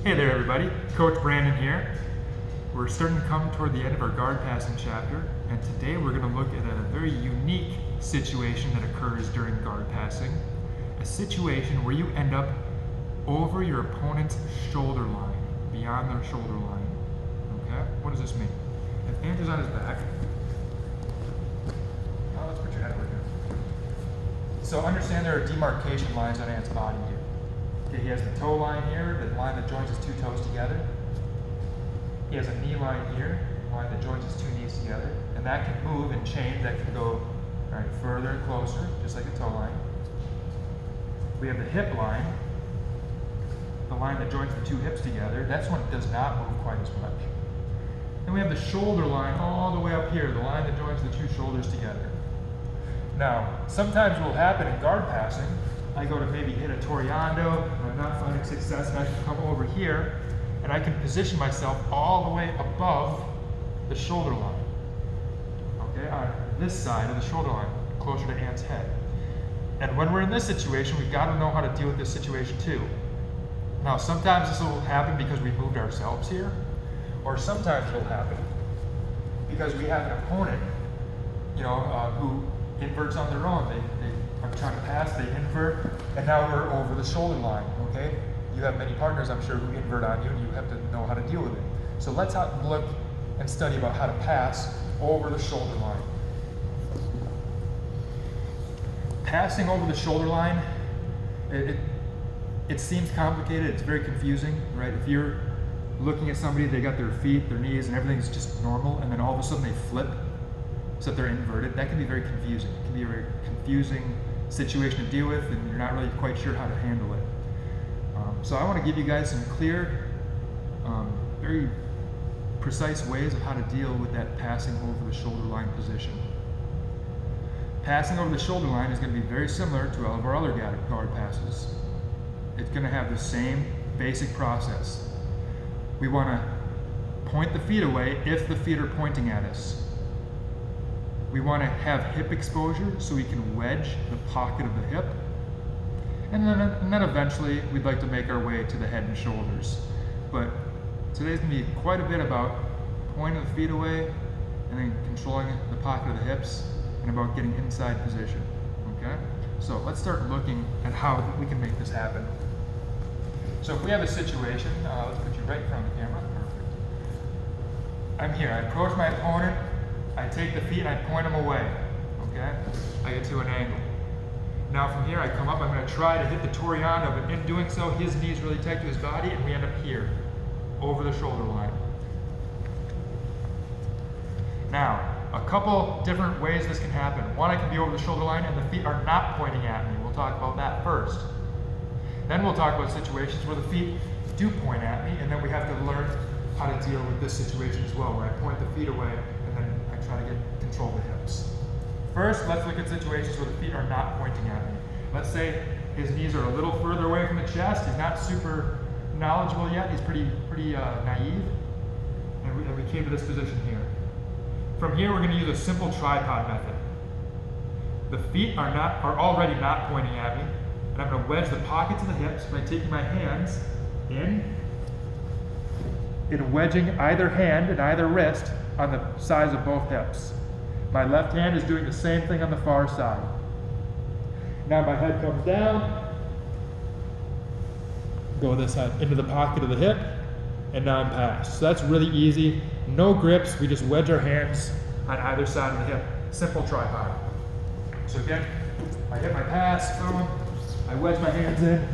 Hey there everybody, Coach Brandon here. We're starting to come toward the end of our guard passing chapter, and today we're going to look at a very unique situation that occurs during guard passing. A situation where you end up over your opponent's shoulder line, beyond their shoulder line. Okay? What does this mean? If Andrew's on his back, let's put your head over here. So understand there are demarcation lines on Ant's body here. Okay, he has the toe line here, the line that joins his two toes together. He has a knee line here, the line that joins his two knees together. And that can move and change, that can go further and closer, just like a toe line. We have the hip line, the line that joins the two hips together. That's one that does not move quite as much. Then we have the shoulder line all the way up here, the line that joins the two shoulders together. Now, sometimes what will happen in guard passing, I go to maybe hit a Toreando, and I'm not finding success, and I can come over here, and I can position myself all the way above the shoulder line. Okay, on this side of the shoulder line, closer to Ant's head. And when we're in this situation, we've got to know how to deal with this situation too. Now, sometimes this will happen because we moved ourselves here, or sometimes it'll happen because we have an opponent, who inverts on their own. They are trying to pass, they invert, and now we're over the shoulder line, okay? You have many partners, I'm sure, who invert on you, and you have to know how to deal with it. So let's look and study about how to pass over the shoulder line. Passing over the shoulder line, it seems complicated, it's very confusing, right? If you're looking at somebody, they got their feet, their knees, and everything's just normal, and then all of a sudden they flip, so that they're inverted, that can be very confusing. It can be a very confusing situation to deal with, and you're not really quite sure how to handle it. So I want to give you guys some clear, very precise ways of how to deal with that passing over the shoulder line position. Passing over the shoulder line is going to be very similar to all of our other guard passes. It's going to have the same basic process. We want to point the feet away if the feet are pointing at us. We want to have hip exposure so we can wedge the pocket of the hip. And then eventually we'd like to make our way to the head and shoulders. But today's going to be quite a bit about pointing the feet away and then controlling the pocket of the hips and about getting inside position. Okay? So let's start looking at how we can make this happen. So if we have a situation, let's put you right in front of the camera. Perfect. I'm here. I approach my opponent. I take the feet and I point them away. Okay? I get to an angle. Now from here I come up, I'm going to try to hit the Toreando, but in doing so his knees really tight to his body and we end up here, over the shoulder line. Now, a couple different ways this can happen. One, I can be over the shoulder line and the feet are not pointing at me. We'll talk about that first. Then we'll talk about situations where the feet do point at me, and then we have to learn how to deal with this situation as well, where I point the feet away and then I try to control the hips. First, let's look at situations where the feet are not pointing at me. Let's say his knees are a little further away from the chest. He's not super knowledgeable yet. He's pretty naive. And we came to this position here. From here, we're going to use a simple tripod method. The feet are already not pointing at me, and I'm going to wedge the pockets of the hips by taking my hands in and wedging either hand and either wrist on the sides of both hips. My left hand is doing the same thing on the far side. Now my head comes down, go this side into the pocket of the hip, and now I'm passed. So that's really easy. No grips, we just wedge our hands on either side of the hip. Simple tripod. So again, I hit my pass, boom, I wedge my hands in,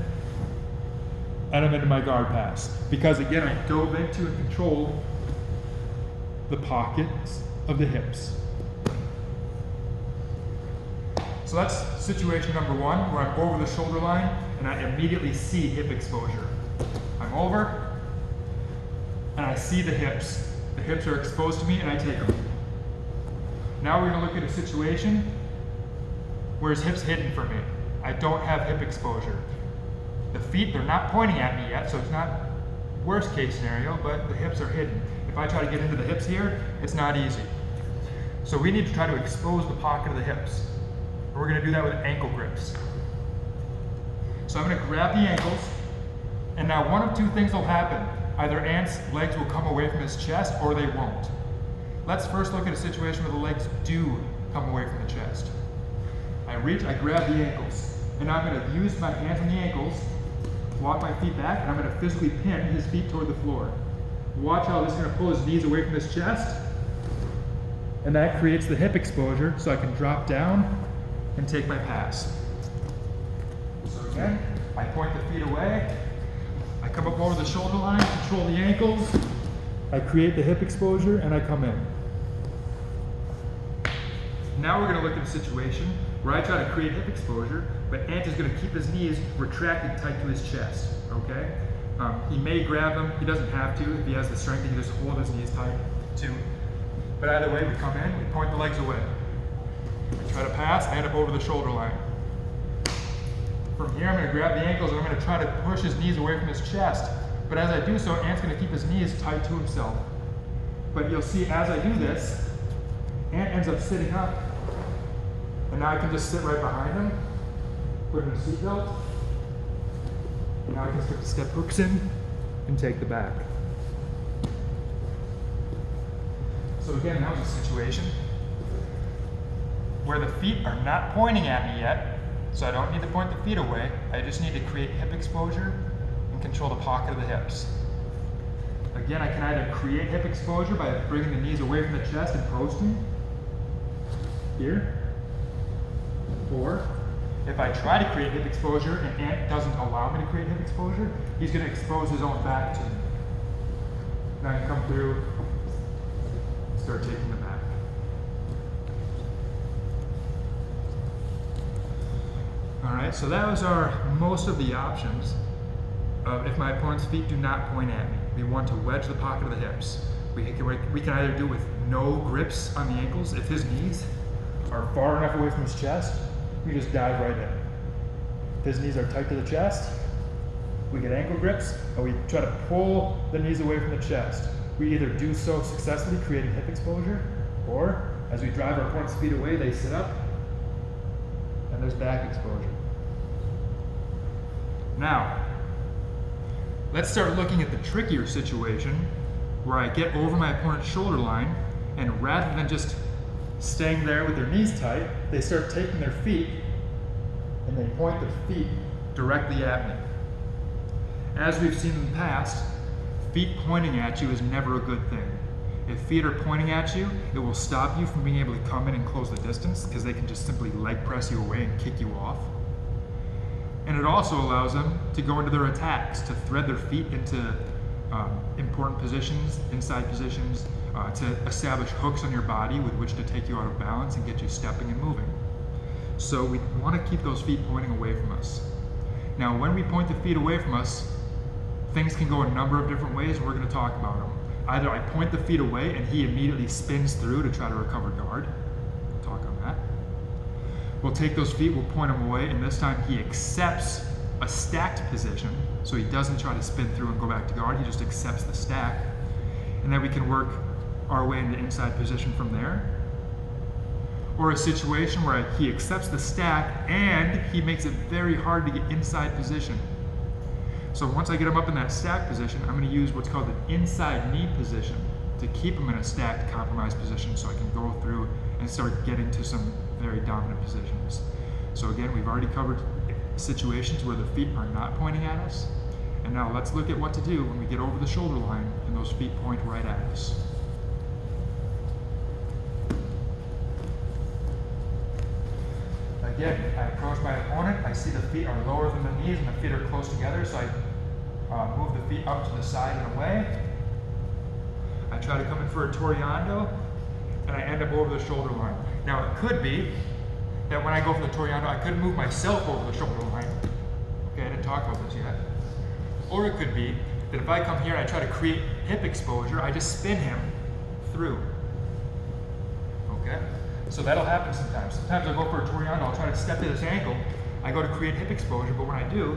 and I'm into my guard pass. Because again, I dove into and controlled the pockets of the hips. So that's situation number one, where I'm over the shoulder line and I immediately see hip exposure. I'm over and I see the hips. The hips are exposed to me and I take them. Now we're going to look at a situation where his hip's hidden from me. I don't have hip exposure. The feet, they're not pointing at me yet, so it's not worst case scenario, but the hips are hidden. If I try to get into the hips here, it's not easy. So we need to try to expose the pocket of the hips. We're going to do that with ankle grips. So I'm going to grab the ankles, And now one of two things will happen. Either Ant's legs will come away from his chest or they won't. Let's first look at a situation where the legs do come away from the chest. I reach, I grab the ankles, and now I'm going to use my hands on the ankles, walk my feet back, and I'm going to physically pin his feet toward the floor. Watch how this is going to pull his knees away from his chest, and that creates the hip exposure so I can drop down and take my pass. So again, I point the feet away, I come up over the shoulder line, control the ankles, I create the hip exposure, and I come in. Now we're going to look at a situation where I try to create hip exposure, but Ant is going to keep his knees retracted tight to his chest, okay? He may grab them, he doesn't have to. If he has the strength, he can just hold his knees tight too. But either way, we come in, we point the legs away. I try to pass, I end up over the shoulder line. From here, I'm going to grab the ankles and I'm going to try to push his knees away from his chest. But as I do so, Ant's going to keep his knees tight to himself. But you'll see as I do this, Ant ends up sitting up. And now I can just sit right behind him, put him in a seatbelt. Now I can stick the step hooks in and take the back. So again, that was a situation where the feet are not pointing at me yet, so I don't need to point the feet away. I just need to create hip exposure and control the pocket of the hips. Again, I can either create hip exposure by bringing the knees away from the chest and posting here, or if I try to create hip exposure and Ant doesn't allow me to create hip exposure, he's going to expose his own back to me. Now I can come through, start taking the back. All right, so that was most of the options of if my opponent's feet do not point at me. We want to wedge the pocket of the hips. We can either do it with no grips on the ankles. If his knees are far enough away from his chest, we just dive right in. If his knees are tight to the chest, we get ankle grips, and we try to pull the knees away from the chest. We either do so successfully, creating hip exposure, or as we drive our opponent's feet away, they sit up, and there's back exposure. Now, let's start looking at the trickier situation where I get over my opponent's shoulder line, and rather than just staying there with their knees tight, they start taking their feet and they point their feet directly at me. As we've seen in the past, feet pointing at you is never a good thing. If feet are pointing at you, it will stop you from being able to come in and close the distance because they can just simply leg press you away and kick you off. And it also allows them to go into their attacks, to thread their feet into important positions, inside positions, to establish hooks on your body with which to take you out of balance and get you stepping and moving. So we want to keep those feet pointing away from us. Now, when we point the feet away from us, things can go a number of different ways, and we're going to talk about them. Either I point the feet away and he immediately spins through to try to recover guard. We'll talk on that. We'll take those feet, we'll point them away, and this time he accepts a stacked position, so he doesn't try to spin through and go back to guard, he just accepts the stack. And then we can work our way into inside position from there. Or a situation where he accepts the stack and he makes it very hard to get inside position. So once I get him up in that stack position, I'm going to use what's called an inside knee position to keep him in a stacked compromised position so I can go through and start getting to some very dominant positions. So again, we've already covered situations where the feet are not pointing at us. And now let's look at what to do when we get over the shoulder line and those feet point right at us. Again, I approach my opponent, I see the feet are lower than the knees and the feet are close together, so I move the feet up to the side and away. I try to come in for a Toreando, and I end up over the shoulder line. Now it could be that when I go for the Toreando, I could move myself over the shoulder line. Okay, I didn't talk about this yet. Or it could be that if I come here and I try to create hip exposure, I just spin him through. Okay? So that'll happen sometimes. Sometimes I'll go for a Toreando, I'll try to step to this ankle, I go to create hip exposure, but when I do,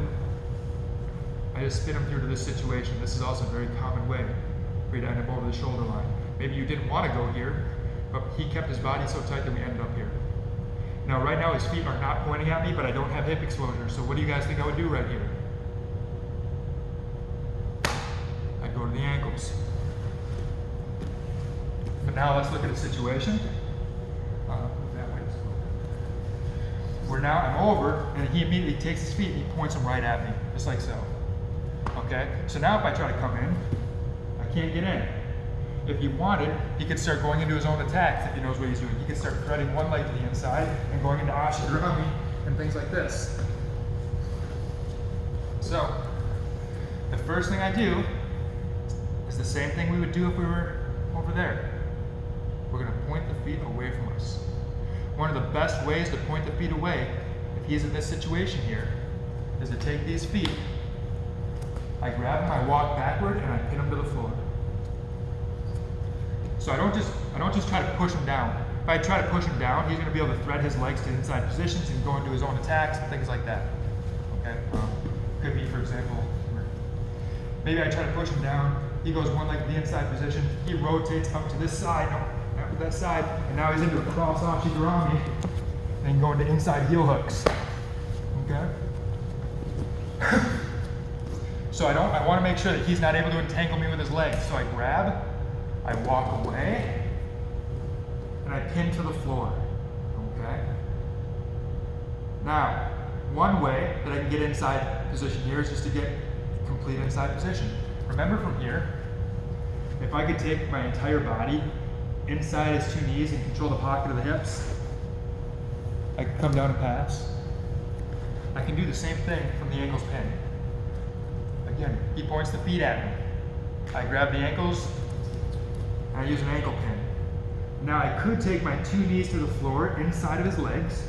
I just spin him through to this situation. This is also a very common way for you to end up over the shoulder line. Maybe you didn't want to go here, but he kept his body so tight that we ended up here. Now right now his feet are not pointing at me, but I don't have hip exposure, so what do you guys think I would do right here? the ankles. But now let's look at a situation. Move that way. Where now I'm over, and he immediately takes his feet and he points them right at me, just like so. Okay? So now if I try to come in, I can't get in. If he wanted, he could start going into his own attacks if he knows what he's doing. He could start threading one leg to the inside and going into Ashidurami and things like this. So, the first thing I do is the same thing we would do if we were over there. We're going to point the feet away from us. One of the best ways to point the feet away, if he's in this situation here, is to take these feet, I grab him, I walk backward, and I pin him to the floor. So I don't just try to push him down. If I try to push him down, he's going to be able to thread his legs to inside positions and go into his own attacks and things like that. Okay? Could be, for example, maybe I try to push him down, he goes one leg to the inside position, he rotates up to this side, up to that side, and now he's into a cross Ashidurami, and going to inside heel hooks. Okay? So I want to make sure that he's not able to entangle me with his legs. So I grab, I walk away, and I pin to the floor. Okay? Now, one way that I can get inside position here is just to get complete inside position. Remember from here, if I could take my entire body inside his two knees and control the pocket of the hips, I can come down and pass. I can do the same thing from the ankles pin. Again, he points the feet at me. I grab the ankles, and I use an ankle pin. Now I could take my two knees to the floor inside of his legs,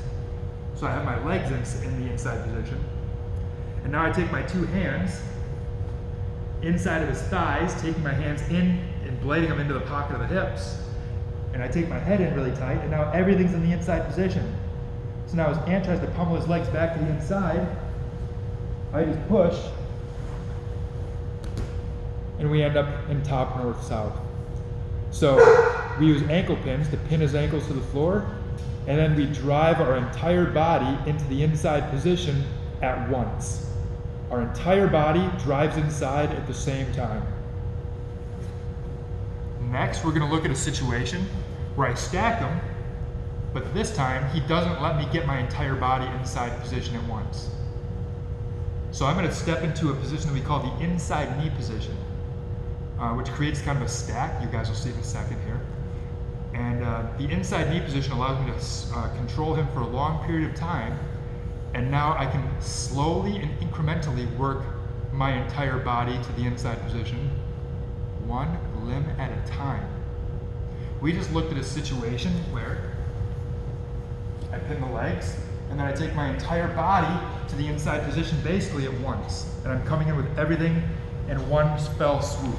so I have my legs in the inside position. And now I take my two hands inside of his thighs, taking my hands in and blading them into the pocket of the hips. And I take my head in really tight, and now everything's in the inside position. So now as Ant tries to pummel his legs back to the inside, I just push, and we end up in top north-south. So we use ankle pins to pin his ankles to the floor, and then we drive our entire body into the inside position at once. Our entire body drives inside at the same time. Next, we're going to look at a situation where I stack him, but this time he doesn't let me get my entire body inside position at once. So I'm going to step into a position that we call the inside knee position, which creates kind of a stack. You guys will see in a second here. And the inside knee position allows me to control him for a long period of time. And now I can slowly and incrementally work my entire body to the inside position, one limb at a time. We just looked at a situation where I pin the legs, and then I take my entire body to the inside position basically at once. And I'm coming in with everything in one fell swoop.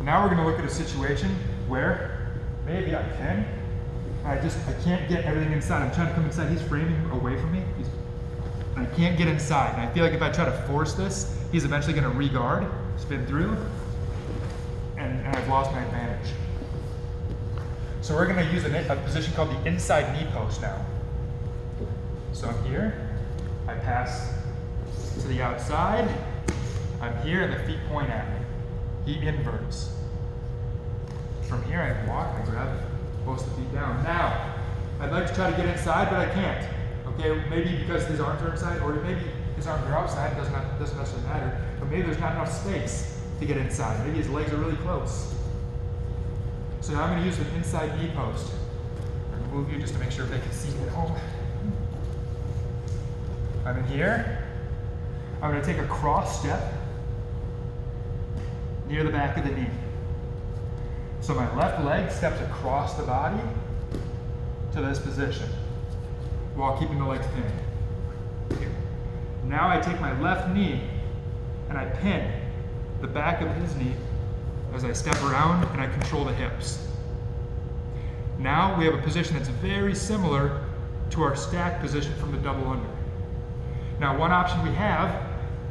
Now we're going to look at a situation where maybe I pin, I can't get everything inside. I'm trying to come inside. He's framing away from me. I can't get inside. And I feel like if I try to force this, he's eventually going to re-guard, spin through, and I've lost my advantage. So we're going to use a position called the inside knee post now. So I'm here. I pass to the outside. I'm here, and the feet point at me. He inverts. From here, I walk, I grab, post the feet down. Now, I'd like to try to get inside, but I can't. Okay, maybe because his arms are inside, or maybe his arms are outside, doesn't necessarily matter, but maybe there's not enough space to get inside. Maybe his legs are really close. So now I'm going to use an inside knee post. I'm going to move you just to make sure they can see me at home. I'm in here. I'm going to take a cross step near the back of the knee. So my left leg steps across the body to this position while keeping the legs pinned. Here. Now I take my left knee and I pin the back of his knee as I step around and I control the hips. Now we have a position that's very similar to our stack position from the double under. Now one option we have,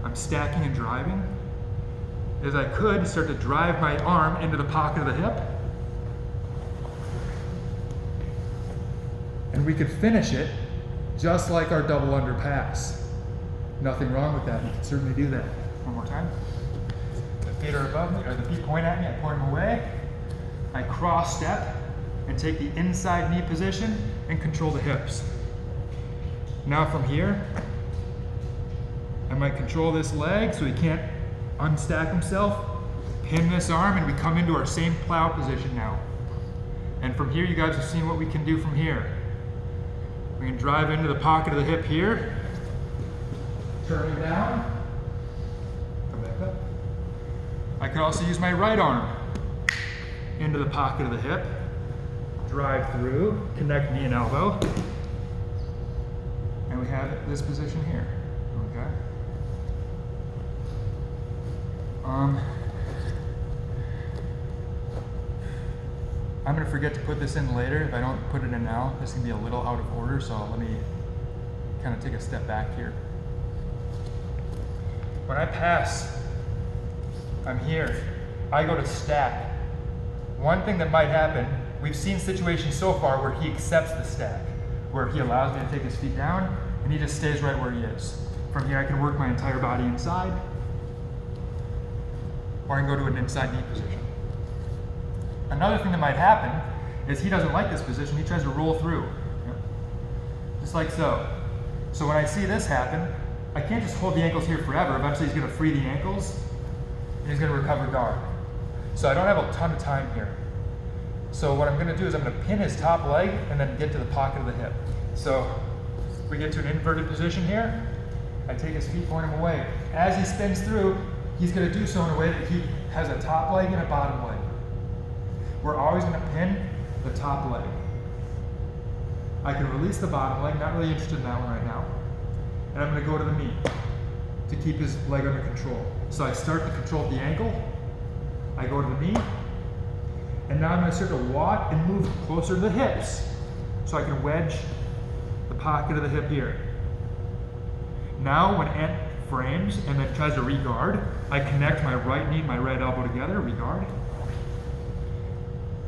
I'm stacking and driving, is I could start to drive my arm into the pocket of the hip, and we could finish it just like our double under pass. Nothing wrong with that. You can certainly do that. One more time. feet are above me, or the feet point at me, I point them away. I cross step and take the inside knee position and control the hips. Now from here, I might control this leg so he can't unstack himself, pin this arm, and we come into our same plow position now. And from here, you guys have seen what we can do from here. We can drive into the pocket of the hip here, turn it down, come back up. I could also use my right arm into the pocket of the hip, drive through, connect knee and elbow, and we have this position here, okay? I'm gonna forget to put this in later. If I don't put it in now, this can be a little out of order, so let me kind of take a step back here. When I pass, I'm here. I go to stack. One thing that might happen, we've seen situations so far where he accepts the stack, where he allows me to take his feet down, and he just stays right where he is. From here, I can work my entire body inside, or I can go to an inside knee position. Another thing that might happen is he doesn't like this position, he tries to roll through. Just like so. So when I see this happen, I can't just hold the ankles here forever. Eventually he's gonna free the ankles, and he's gonna recover guard. So I don't have a ton of time here. So what I'm gonna do is I'm gonna pin his top leg and then get to the pocket of the hip. So we get to an inverted position here. I take his feet, point him away. As he spins through, he's gonna do so in a way that he has a top leg and a bottom leg. We're always gonna pin the top leg. I can release the bottom leg, not really interested in that one right now. And I'm gonna go to the knee to keep his leg under control. So I start to control the ankle, I go to the knee, and now I'm gonna start to walk and move closer to the hips so I can wedge the pocket of the hip here. Now when Ant frames and then tries to re-guard, I connect my right knee and my right elbow together, re-guard.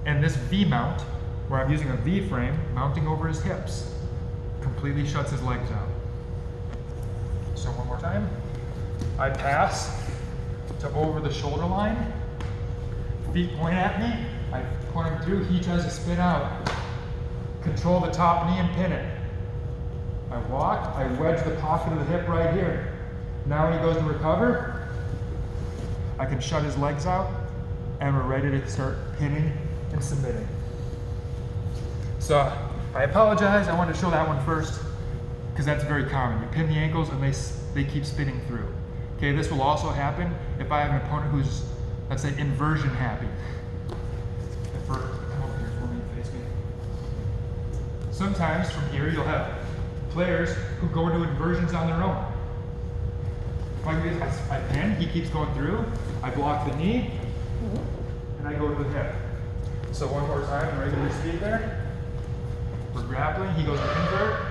And this V mount, where I'm using a V frame mounting over his hips, completely shuts his legs out. So one more time. I pass to over the shoulder line, feet point at me, I point him through, he tries to spin out. Control the top knee and pin it. I walk, I wedge the pocket of the hip right here. Now when he goes to recover, I can shut his legs out, and we're ready to start pinning and submitting. So I apologize, I wanted to show that one first because that's very common. You pin the ankles and they keep spinning through. Okay, this will also happen if I have an opponent who's, let's say, inversion happy. Come over here for me, face me. Sometimes from here you'll have players who go into inversions on their own. I pin, he keeps going through, I block the knee, and I go to the hip. So one more time, regular speed there. We're grappling, he goes to invert,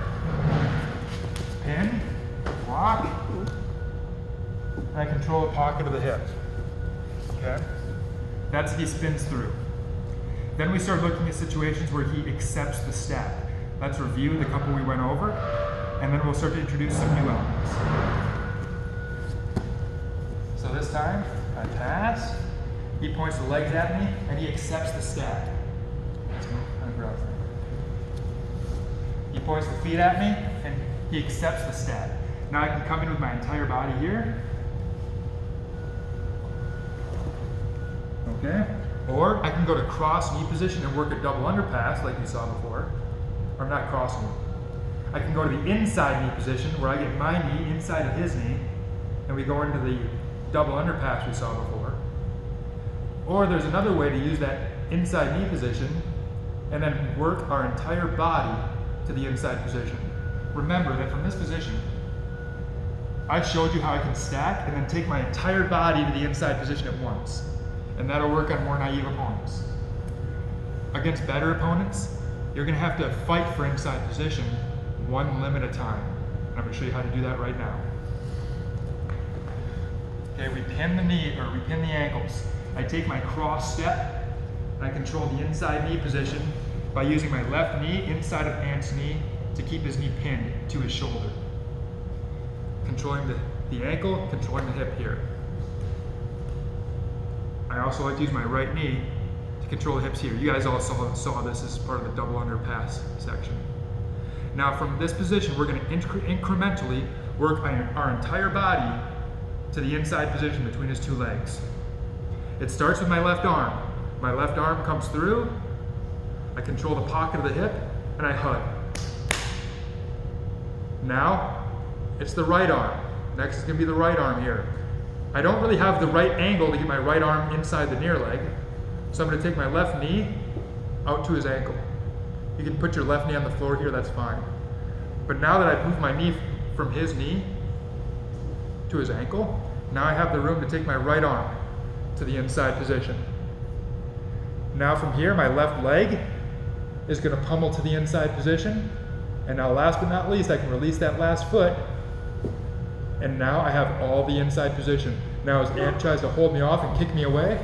pin, block, and I control the pocket of the hip. Okay? That's if he spins through. Then we start looking at situations where he accepts the stack. Let's review the couple we went over, and then we'll start to introduce some new elements. So this time, I pass, he points the legs at me, and he accepts the stack. He points the feet at me, and he accepts the stack. Now I can come in with my entire body here. Okay? Or I can go to cross knee position and work a double underpass like you saw before. Or I'm not crossing. I can go to the inside knee position where I get my knee inside of his knee, and we go into the double underpass we saw before. Or there's another way to use that inside knee position and then work our entire body to the inside position. Remember that from this position, I showed you how I can stack and then take my entire body to the inside position at once. And that'll work on more naive opponents. Against better opponents, you're gonna have to fight for inside position one limb at a time. And I'm gonna show you how to do that right now. Okay, we pin the knee, or we pin the ankles. I take my cross step, and I control the inside knee position by using my left knee inside of Ant's knee to keep his knee pinned to his shoulder. Controlling the ankle, controlling the hip here. I also like to use my right knee to control the hips here. You guys all saw this as part of the double underpass section. Now from this position, we're going to incrementally work our entire body to the inside position between his two legs. It starts with my left arm. My left arm comes through, I control the pocket of the hip, and I hug. Now, it's the right arm. Next is going to be the right arm here. I don't really have the right angle to get my right arm inside the near leg, so I'm going to take my left knee out to his ankle. You can put your left knee on the floor here, that's fine. But now that I've moved my knee from his knee to his ankle, now I have the room to take my right arm to the inside position. Now from here, my left leg is going to pummel to the inside position. And now last but not least, I can release that last foot. And now I have all the inside position. Now as Ant tries to hold me off and kick me away,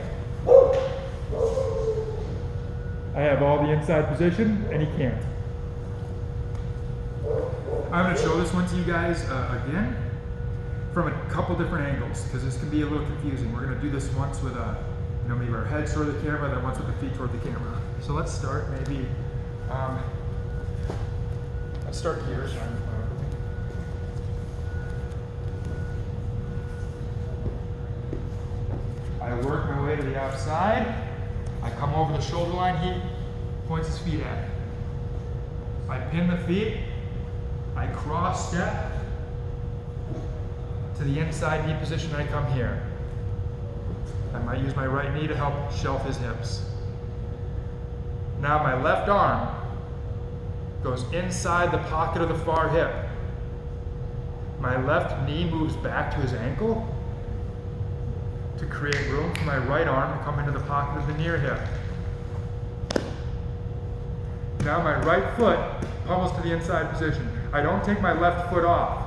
I have all the inside position and he can't. I'm going to show this one to you guys again from a couple different angles because this can be a little confusing. We're going to do this once with maybe our heads toward the camera, then once with the feet toward the camera. So let's start maybe, let's start here. I work my way to the outside. I come over the shoulder line, he points his feet at me. I pin the feet, I cross step to the inside knee position, and I come here. I might use my right knee to help shelf his hips. Now my left arm goes inside the pocket of the far hip. My left knee moves back to his ankle to create room for my right arm to come into the pocket of the near hip. Now my right foot pummels to the inside position. I don't take my left foot off.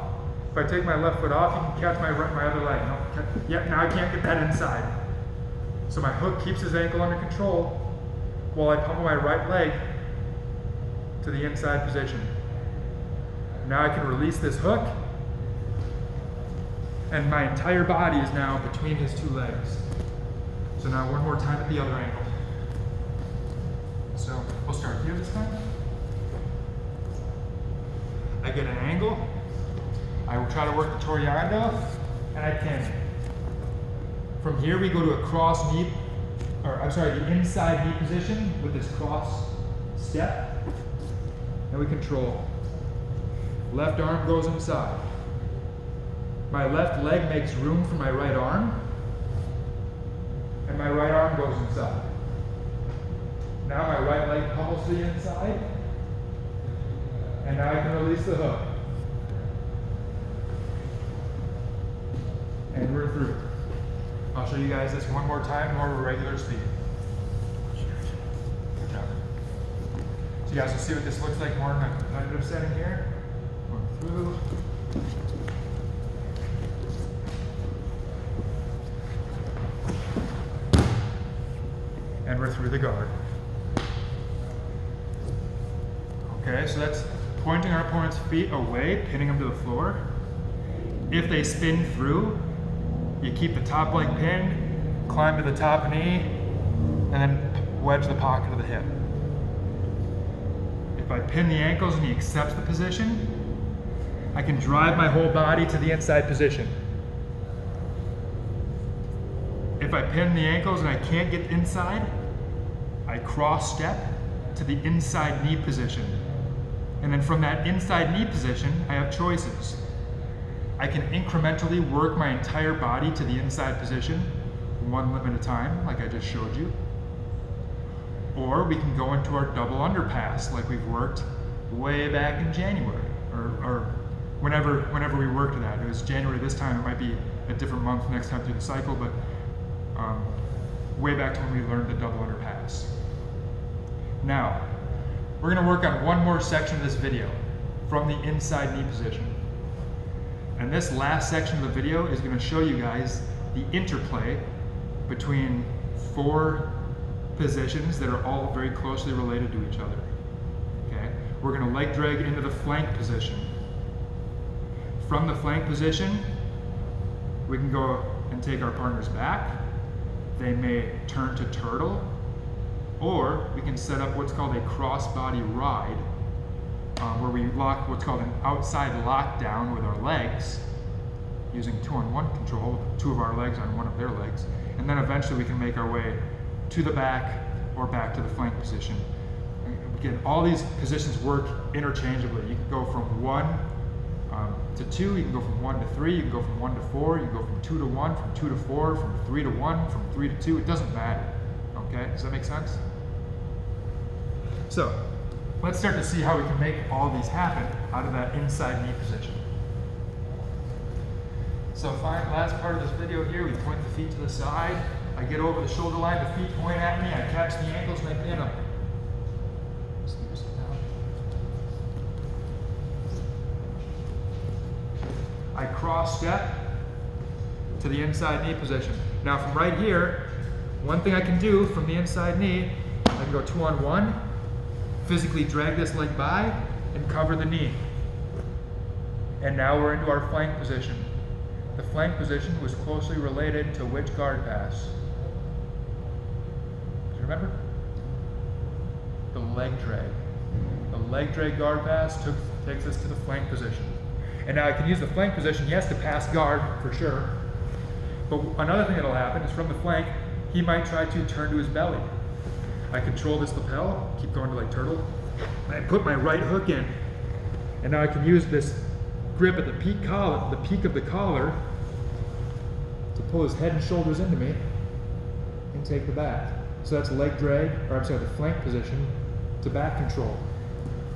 If I take my left foot off, you can catch my other leg. Yep, now I can't get that inside. So my hook keeps his ankle under control while I pummel my right leg to the inside position. Now I can release this hook, and my entire body is now between his two legs. So now one more time at the other angle. So we'll start here this time. I get an angle, I will try to work the Toreando, and I pin. From here we go to a cross knee, the inside knee position with this cross step, and we control. Left arm goes inside. My left leg makes room for my right arm, and my right arm goes inside. Now my right leg pummels to the inside, and now I can release the hook. And we're through. I'll show you guys this one more time, more of a regular speed. Good job. So you guys will see what this looks like more in a competitive setting here. Going through. And we're through the guard. Okay, so that's pointing our opponent's feet away, pinning them to the floor. If they spin through, you keep the top leg pinned, climb to the top knee, and then wedge the pocket of the hip. If I pin the ankles and he accepts the position, I can drive my whole body to the inside position. If I pin the ankles and I can't get inside, I cross step to the inside knee position. And then from that inside knee position, I have choices. I can incrementally work my entire body to the inside position, one limb at a time, like I just showed you. Or we can go into our double underpass, like we've worked way back in January, or whenever we worked that. It was January this time, it might be a different month next time through the cycle, but way back to when we learned the double underpass. Now, we're going to work on one more section of this video from the inside knee position. And this last section of the video is going to show you guys the interplay between 4 positions that are all very closely related to each other. Okay? We're going to leg drag into the flank position. From the flank position, we can go and take our partners back. they may turn to turtle, or we can set up what's called a cross-body ride, where we lock what's called an outside lockdown with our legs, using 2-on-1 control, 2 of our legs on 1 of their legs, and then eventually we can make our way to the back or back to the flank position. Again, all these positions work interchangeably. You can go from 1 to 2, you can go from 1 to 3, you can go from 1 to 4, you can go from 2 to 1, from 2 to 4, from 3 to 1, from 3 to 2, it doesn't matter, okay? Does that make sense? So, let's start to see how we can make all these happen out of that inside knee position. So fine, last part of this video here, we point the feet to the side, I get over the shoulder line, the feet point at me, I catch the ankles and I pin them. I cross step to the inside knee position. Now from right here, one thing I can do from the inside knee, I can go 2-on-1, physically drag this leg by and cover the knee. And now we're into our flank position. The flank position was closely related to which guard pass? Do you remember? The leg drag. The leg drag guard pass takes us to the flank position. And now I can use the flank position, yes, to pass guard, for sure. But another thing that'll happen is from the flank, he might try to turn to his belly. I control this lapel, keep going to like turtle, and I put my right hook in. And now I can use this grip at the peak of the collar to pull his head and shoulders into me and take the back. So that's leg drag, or I'm sorry, the flank position to back control.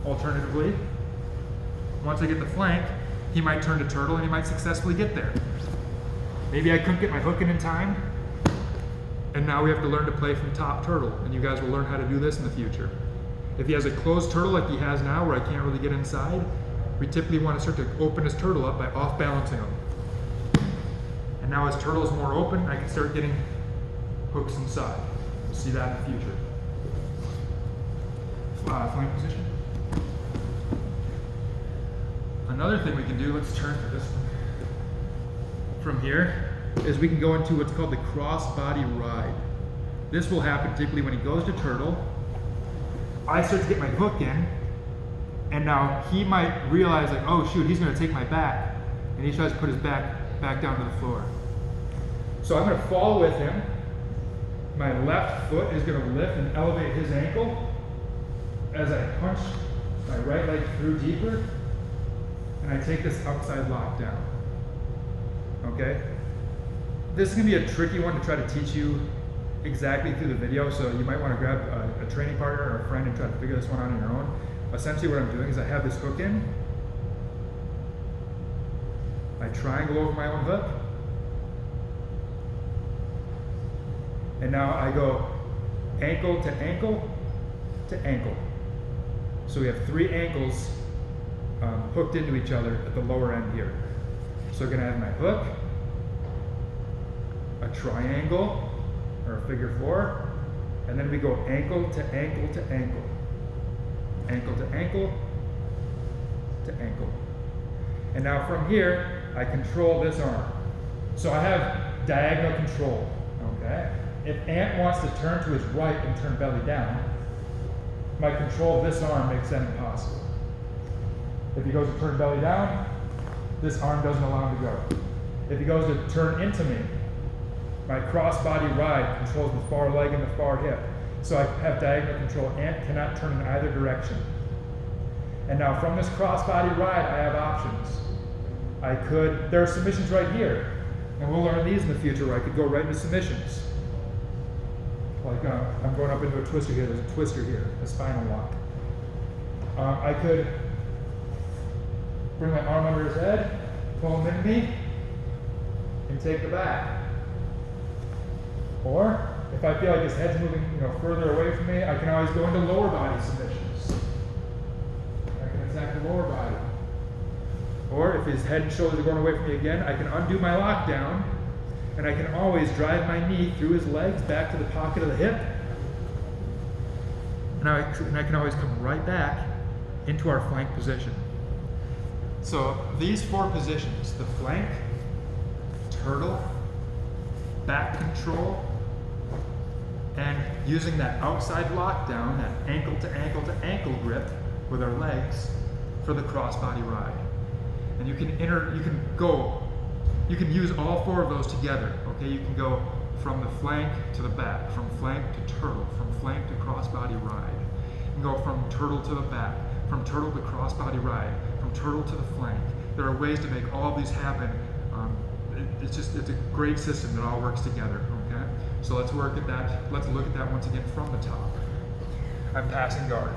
Alternatively, once I get the flank, he might turn to turtle and he might successfully get there. Maybe I couldn't get my hook in time, and now we have to learn to play from top turtle, and you guys will learn how to do this in the future. If he has a closed turtle like he has now, where I can't really get inside, we typically want to start to open his turtle up by off-balancing him. And now his turtle is more open, I can start getting hooks inside. We'll see that in the future. Flank position. Another thing we can do, let's turn to this one. From here, is we can go into what's called the cross-body ride. This will happen typically when he goes to turtle. I start to get my hook in, and now he might realize like, oh shoot, he's gonna take my back, and he tries to put his back down to the floor. So I'm gonna fall with him. My left foot is gonna lift and elevate his ankle as I punch my right leg through deeper, and I take this outside lock down. Okay? This is gonna be a tricky one to try to teach you exactly through the video, so you might want to grab a training partner or a friend and try to figure this one out on your own. Essentially what I'm doing is I have this hook in, I triangle over my own hook, and now I go ankle to ankle to ankle. So we have 3 ankles hooked into each other at the lower end here. So I'm going to have my hook, a triangle, or a figure 4, and then we go ankle to ankle to ankle, ankle to ankle to ankle. And now from here, I control this arm. So I have diagonal control, okay? If Ant wants to turn to his right and turn belly down, my control of this arm makes that impossible. If he goes to turn belly down, this arm doesn't allow him to go. If he goes to turn into me, my cross-body ride controls the far leg and the far hip. So I have diagonal control. Ant cannot turn in either direction. And now from this cross-body ride, I have options. There are submissions right here. And we'll learn these in the future where I could go right into submissions. Like I'm going up into a twister here. There's a twister here, a spinal lock. I could bring my arm under his head, pull him into me, and take the back. Or, if I feel like his head's moving further away from me, I can always go into lower body submissions. I can attack the lower body. Or, if his head and shoulders are going away from me again, I can undo my lockdown, and I can always drive my knee through his legs back to the pocket of the hip. And I can always come right back into our flank position. So these 4 positions, the flank, turtle, back control, And using that outside lockdown, that ankle to ankle to ankle grip with our legs for the crossbody ride. And you can use all four of those together, okay? You can go from the flank to the back, from flank to turtle, from flank to crossbody ride. You can go from turtle to the back, from turtle to crossbody ride, from turtle to the flank. There are ways to make all of these happen. It's a great system that all works together, okay? So let's look at that once again from the top. I'm passing guard.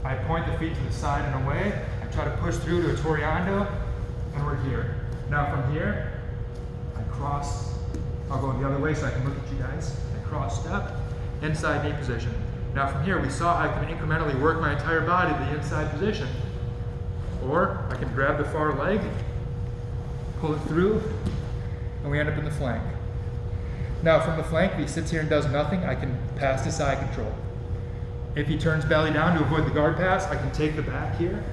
I point the feet to the side and away. I try to push through to a Toreando, and we're here. Now from here, I cross. I'll go the other way so I can look at you guys. I cross step, inside knee position. Now from here, we saw I can incrementally work my entire body to the inside position. Or I can grab the far leg, pull it through, and we end up in the flank. Now from the flank, if he sits here and does nothing, I can pass to side control. If he turns belly down to avoid the guard pass, I can take the back here.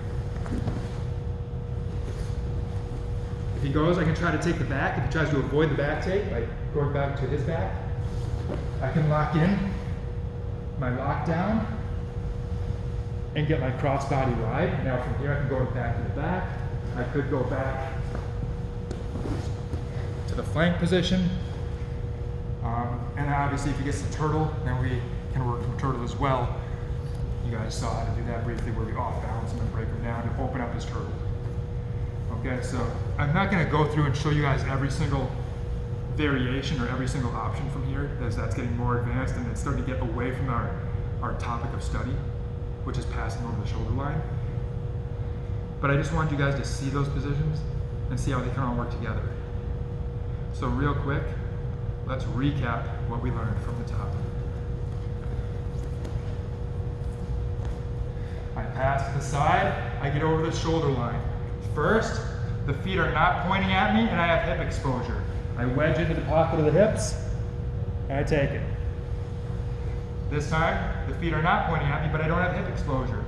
If he goes, I can try to take the back. If he tries to avoid the back take by going back to his back, I can lock in my lockdown and get my crossbody ride. Now from here I can go back to the back. I could go back to the flank position. And then obviously if he gets the turtle, then we can work from turtle as well. You guys saw how to do that briefly where we off balance him and break him down to open up his turtle. Okay, so I'm not going to go through and show you guys every single variation or every single option from here, as that's getting more advanced and it's starting to get away from our topic of study, which is passing over the shoulder line. But I just wanted you guys to see those positions and see how they can all work together. So real quick, let's recap what we learned from the top. I pass to the side, I get over the shoulder line. First, the feet are not pointing at me and I have hip exposure. I wedge into the pocket of the hips and I take it. This time, the feet are not pointing at me, but I don't have hip exposure.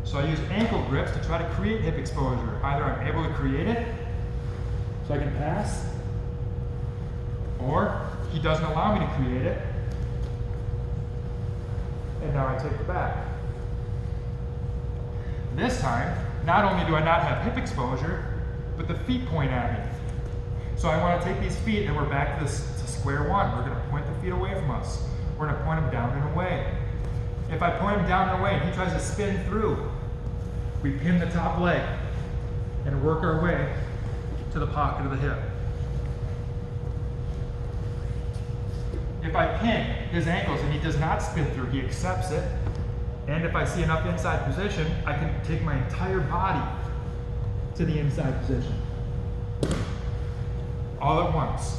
So I use ankle grips to try to create hip exposure. Either I'm able to create it, so I can pass, or he doesn't allow me to create it, and now I take the back. This time, not only do I not have hip exposure, but the feet point at me. So I want to take these feet and we're back to square one. We're going to point the feet away from us. We're going to point them down and away. If I point him down and away and he tries to spin through, we pin the top leg and work our way to the pocket of the hip. If I pin his ankles and he does not spin through, he accepts it. And if I see enough inside position, I can take my entire body to the inside position. All at once.